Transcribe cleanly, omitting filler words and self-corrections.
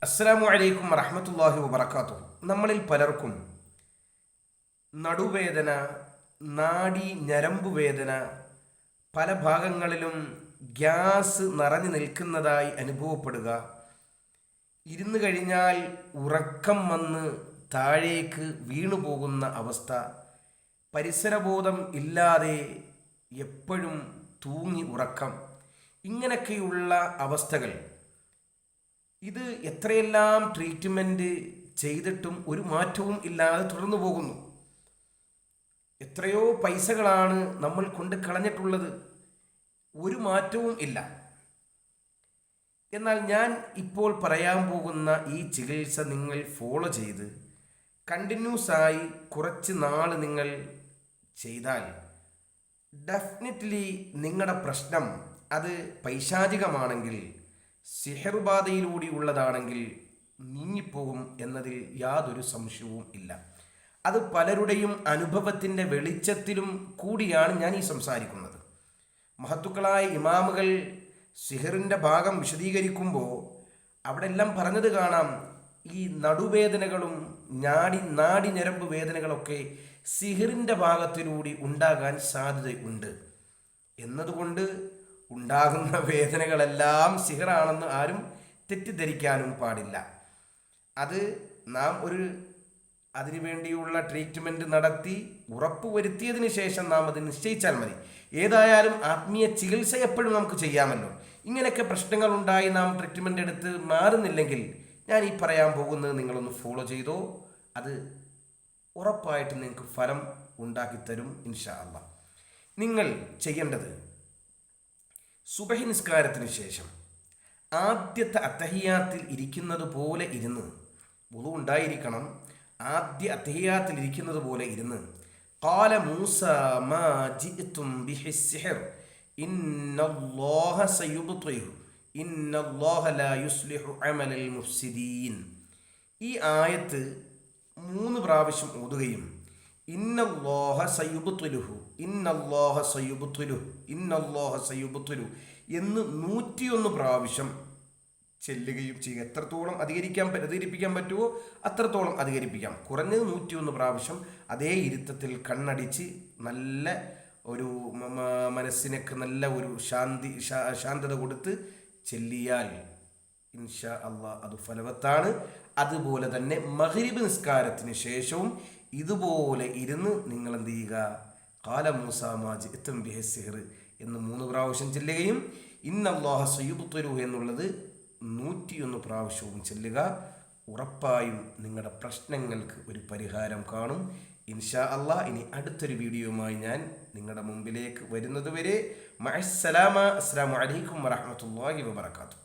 അസ്സലാമു അലൈക്കും വറഹ്മത്തുള്ളാഹി വബറകാതുഹു. നമ്മളിൽ പലർക്കും നടുവേദന, നാഡി ഞരമ്പ് വേദന, പല ഭാഗങ്ങളിലും ഗ്യാസ് നിറഞ്ഞു നിൽക്കുന്നതായി അനുഭവപ്പെടുക, ഇരുന്ന് കഴിഞ്ഞാൽ ഉറക്കം വന്ന് താഴേക്ക് വീണു പോകുന്ന അവസ്ഥ, പരിസരബോധം ഇല്ലാതെ എപ്പോഴും തൂങ്ങി ഉറക്കം, ഇങ്ങനെയൊക്കെയുള്ള അവസ്ഥകൾ. ഇത് എത്രയെല്ലാം ട്രീറ്റ്മെൻറ്റ് ചെയ്തിട്ടും ഒരു മാറ്റവും ഇല്ലാതെ തുടർന്നു പോകുന്നു. എത്രയോ പൈസകളാണ് നമ്മൾ കൊണ്ട് കളഞ്ഞിട്ടുള്ളത്, ഒരു മാറ്റവും ഇല്ല. എന്നാൽ ഞാൻ ഇപ്പോൾ പറയാൻ പോകുന്ന ഈ ചികിത്സ നിങ്ങൾ ഫോളോ ചെയ്ത് കണ്ടിന്യൂസ് ആയി കുറച്ച് നാൾ നിങ്ങൾ ചെയ്താൽ ഡെഫിനറ്റ്ലി നിങ്ങളുടെ പ്രശ്നം അത് പൈശാചികമാണെങ്കിൽ, സിഹർബാധയിലൂടെ ഉള്ളതാണെങ്കിൽ നീങ്ങിപ്പോകും എന്നതിൽ യാതൊരു സംശയവും ഇല്ല. അത് പലരുടെയും അനുഭവത്തിൻ്റെ വെളിച്ചത്തിലും കൂടിയാണ് ഞാൻ ഈ സംസാരിക്കുന്നത്. മഹത്തുക്കളായ ഇമാമുകൾ സിഹറിൻ്റെ ഭാഗം വിശദീകരിക്കുമ്പോൾ അവിടെ എല്ലാം പറഞ്ഞത് കാണാം, ഈ നടുവേദനകളും നാഡി ഞരമ്പ് വേദനകളൊക്കെ സിഹറിൻ്റെ ഭാഗത്തിലൂടെ ഉണ്ടാകാൻ സാധ്യതയുണ്ട് എന്നതുകൊണ്ട് ഉണ്ടാകുന്ന വേദനകളെല്ലാം സിഹറാണെന്ന് ആരും തെറ്റിദ്ധരിക്കാനും പാടില്ല. അത് നാം അതിനു വേണ്ടിയുള്ള ട്രീറ്റ്മെൻറ്റ് നടത്തി ഉറപ്പ് വരുത്തിയതിന് ശേഷം നാം അത് നിശ്ചയിച്ചാൽ മതി. ഏതായാലും ആത്മീയ ചികിത്സ എപ്പോഴും നമുക്ക് ചെയ്യാമല്ലോ. ഇങ്ങനെയൊക്കെ പ്രശ്നങ്ങൾ ഉണ്ടായി നാം ട്രീറ്റ്മെൻ്റ് എടുത്ത് മാറുന്നില്ലെങ്കിൽ ഞാൻ ഈ പറയാൻ പോകുന്നത് നിങ്ങളൊന്ന് ഫോളോ ചെയ്തോ, അത് ഉറപ്പായിട്ട് നിങ്ങൾക്ക് ഫലം ഉണ്ടാക്കിത്തരും ഇൻഷാ അല്ലാഹ്. നിങ്ങൾ ചെയ്യേണ്ടത്, സുബഹി നിസ്കാരത്തിന് ശേഷം ആദ്യത്തെ അത്തഹിയാത്തിൽ ഇരിക്കുന്നത് പോലെ ഇരുന്ന്, വുളു ഉണ്ടായിരിക്കണം, ആദ്യ അത്തഹിയാത്തിൽ ഇരിക്കുന്നത് പോലെ ഇരുന്ന് ഖാല മൂസ മാ ജിഅ്തും ബിഹി സിഹർ ഇന്നല്ലാഹ സയുബ്തിഹു ഇന്നല്ലാഹ ലാ യുസ്ലിഹു അമലൽ മുഫ്സിദീൻ. ഈ ആയത്ത് 3 പ്രാവശ്യം ഓതുകയും ഇന്നല്ലാഹ സയുബ്തിലുഹു ഇന്നല്ലാഹ സയുബ്തിലുഹു ഇന്നല്ലാഹ സയുബ്തിലു എന്ന് 101 പ്രാവശ്യം ചെല്ലുകയും ചെയ്യുക. എത്രത്തോളം അധികരിപ്പിക്കാൻ പറ്റുമോ അത്രത്തോളം അധികരിപ്പിക്കാം. കുറഞ്ഞത് 101 പ്രാവശ്യം അതേ ഇരുത്തത്തിൽ കണ്ണടിച്ച് നല്ല ഒരു മനസ്സിനൊക്കെ നല്ല ഒരു ശാന്തത കൊടുത്ത് ചെല്ലിയാൽ ഇൻഷാ അല്ലാഹ് അത് ഫലവത്താണ്. അതുപോലെ തന്നെ മഗ്രിബ് നിസ്കാരത്തിന് ശേഷവും ഇതുപോലെ ഇരുന്ന് നിങ്ങൾ എന്ത് ചെയ്യുക, ഖാല മൂസ മാ ജിഅ്തും ബിഹി സിഹർ എന്ന് 3 പ്രാവശ്യം ചെല്ലുകയും ഇന്നല്ലാഹ സയുബ്തിലുഹു എന്നുള്ളത് 101 പ്രാവശ്യവും ചെല്ലുക. ഉറപ്പായും നിങ്ങളുടെ പ്രശ്നങ്ങൾക്ക് ഒരു പരിഹാരം കാണും ഇൻഷാ അല്ലാഹ്. ഇനി അടുത്തൊരു വീഡിയോയുമായി ഞാൻ നിങ്ങളുടെ മുമ്പിലേക്ക് വരുന്നത് വരെ മഅസ്സലാമ. അസ്സലാമു അലൈക്കും വറഹ്മത്തുള്ളാഹി വബറകാതുഹു.